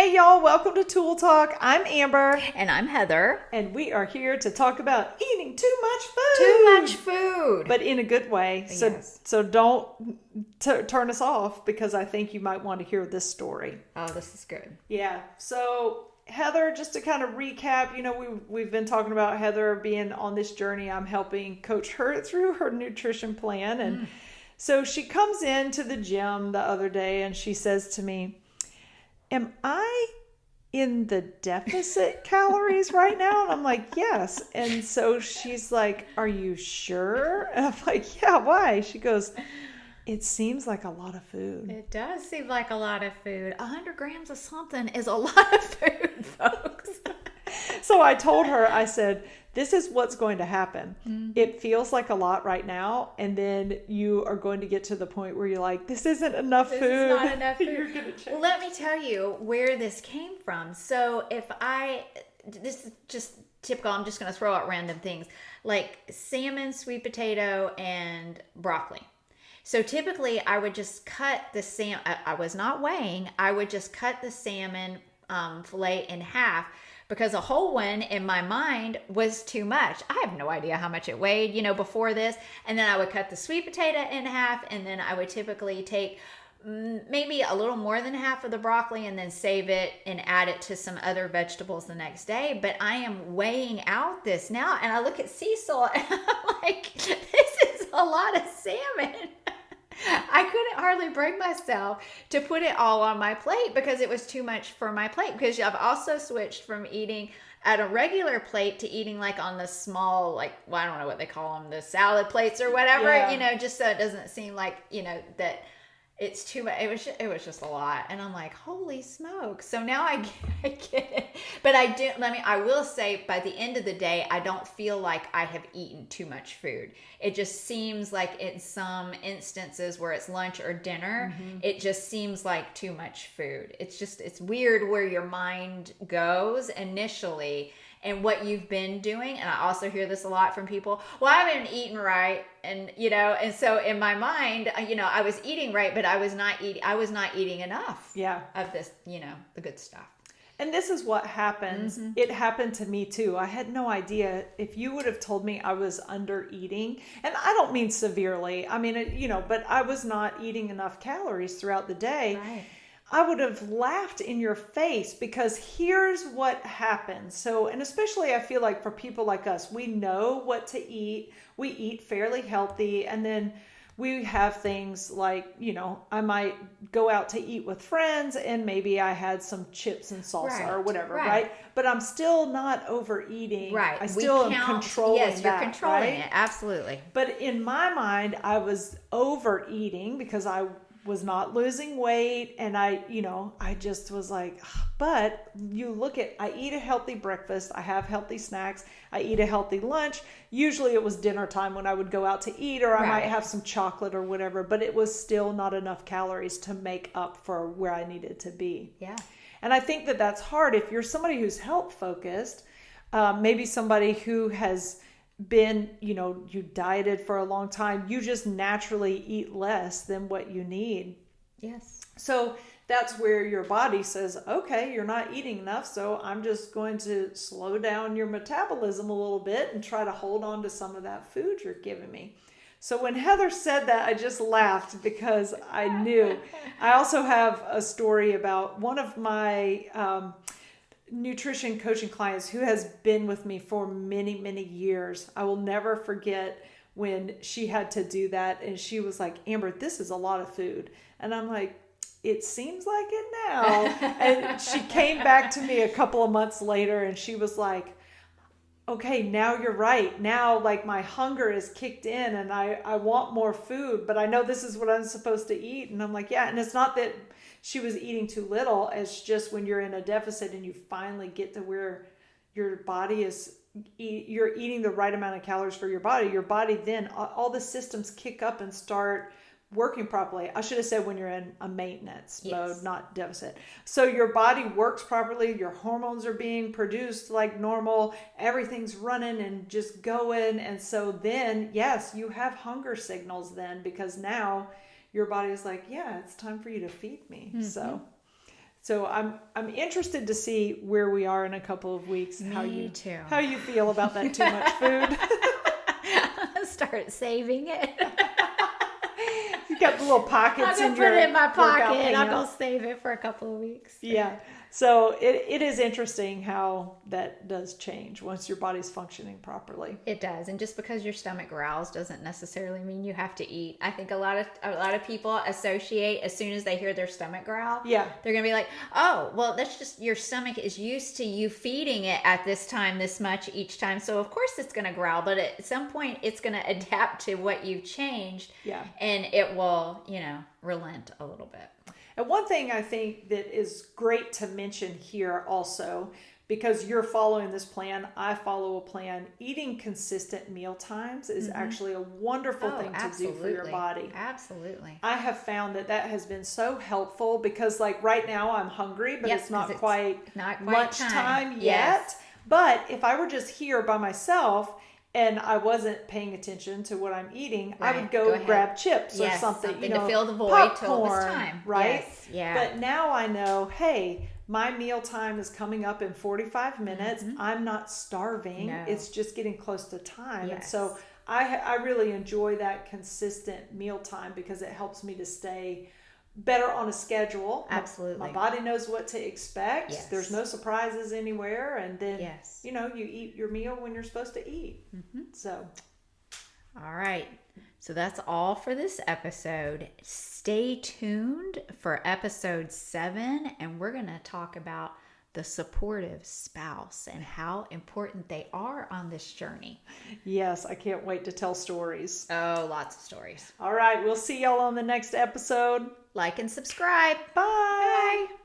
Hey y'all, welcome to Tool Talk. I'm Amber. And I'm Heather. And we are here to talk about eating too much food. Too much food. But in a good way. So don't turn us off, because I think you might want to hear this story. Oh, this is good. Yeah. So Heather, just to kind of recap, we've been talking about Heather being on this journey. I'm helping coach her through her nutrition plan. And so she comes into the gym the other day and she says to me, am I in the deficit calories right now? And I'm like, yes. And so she's like, are you sure? And I'm like, yeah, why? She goes, it seems like a lot of food. It does seem like a lot of food. 100 grams of something is a lot of food, folks. So I told her, I said, this is what's going to happen. It feels like a lot right now, and then you are going to get to the point where you're like, this isn't enough food. This is not enough food. You're gonna change. Well, let me tell you where this came from. So this is just typical, I'm just going to throw out random things, like salmon, sweet potato, and broccoli. So typically I would just cut the salmon, I was not weighing, I would just cut the salmon fillet in half, because a whole one in my mind was too much. I have no idea how much it weighed, before this. And then I would cut the sweet potato in half, and then I would typically take maybe a little more than half of the broccoli and then save it and add it to some other vegetables the next day. But I am weighing out this now, and I look at Cecil and I'm like, this is a lot of salmon. I couldn't hardly bring myself to put it all on my plate because it was too much for my plate. Because I've also switched from eating at a regular plate to eating like on the small, I don't know what they call them, the salad plates or whatever, just so it doesn't seem like, that it's too much. It was just a lot. And I'm like, holy smoke. So now I get it. But I will say, by the end of the day, I don't feel like I have eaten too much food. It just seems like in some instances where it's lunch or dinner, it just seems like too much food. It's weird where your mind goes initially and what you've been doing. And I also hear this a lot from people. Well, I haven't eaten right. And, and so in my mind, I was eating right, but I was not eating enough of this, the good stuff. And this is what happens. It happened to me too. I had no idea. If you would have told me I was under eating, and I don't mean severely, I mean, but I was not eating enough calories throughout the day. Right. I would have laughed in your face, because here's what happens. So, and especially I feel like for people like us, we know what to eat. We eat fairly healthy. And then we have things like, I might go out to eat with friends and maybe I had some chips and salsa or whatever, right? But I'm still not overeating. Right. I still am controlling that. Yes, you're controlling it. Absolutely. But in my mind, I was overeating because I was not losing weight, and I just was like, but you look at, I eat a healthy breakfast, I have healthy snacks, I eat a healthy lunch. Usually it was dinner time when I would go out to eat, or I might have some chocolate or whatever, but it was still not enough calories to make up for where I needed to be. Yeah. And I think that that's hard if you're somebody who's health focused, maybe somebody who has been, you dieted for a long time, you just naturally eat less than what you need. Yes. So that's where your body says, okay, you're not eating enough, so I'm just going to slow down your metabolism a little bit and try to hold on to some of that food you're giving me. So when Heather said that, I just laughed because I knew. I also have a story about one of my nutrition coaching clients who has been with me for many, many years. I will never forget when she had to do that, and she was like, Amber, this is a lot of food. And I'm like, it seems like it now. And she came back to me a couple of months later and she was like, okay, now you're right. Now my hunger is kicked in and I want more food, but I know this is what I'm supposed to eat. And I'm like, yeah. And it's not that she was eating too little. It's just when you're in a deficit and you finally get to where your body is, you're eating the right amount of calories for your body then all the systems kick up and start working properly. I should have said when you're in a maintenance mode, not deficit. So your body works properly. Your hormones are being produced like normal. Everything's running and just going. And so then, yes, you have hunger signals then, because now your body is like, yeah, it's time for you to feed me. So So I'm interested to see where we are in a couple of weeks. Me too. How you feel about that too much food. Start saving it. You got the little pockets I'm in going to your put it in my workout pocket and I'm pants. going to save it for a couple of weeks. Yeah. So it is interesting how that does change once your body's functioning properly. It does. And just because your stomach growls doesn't necessarily mean you have to eat. I think a lot of people associate as soon as they hear their stomach growl. Yeah. They're going to be like, oh, well, that's just your stomach is used to you feeding it at this time, this much each time. So of course it's going to growl, but at some point it's going to adapt to what you've changed. Yeah. And it will, relent a little bit. And one thing I think that is great to mention here also, because you're following this plan, I follow a plan, eating consistent meal times is actually a wonderful thing to do for your body. Absolutely. I have found that has been so helpful because like right now I'm hungry, but it's not quite lunchtime yet. Yes. But if I were just here by myself and I wasn't paying attention to what I'm eating, I would go grab chips or something, to fill the void till it was popcorn, time. right? Yes. Yeah. But now I know, hey, my meal time is coming up in 45 minutes. I'm not starving. No. It's just getting close to time. Yes. And so I really enjoy that consistent meal time because it helps me to stay better on a schedule. Absolutely. My body knows what to expect. Yes. There's no surprises anywhere. And then, Yes. you eat your meal when you're supposed to eat. So. All right. So that's all for this episode. Stay tuned for episode 7, and we're going to talk about the supportive spouse and how important they are on this journey. Yes, I can't wait to tell stories. Oh, lots of stories. All right, we'll see y'all on the next episode. Like and subscribe. Bye. Bye.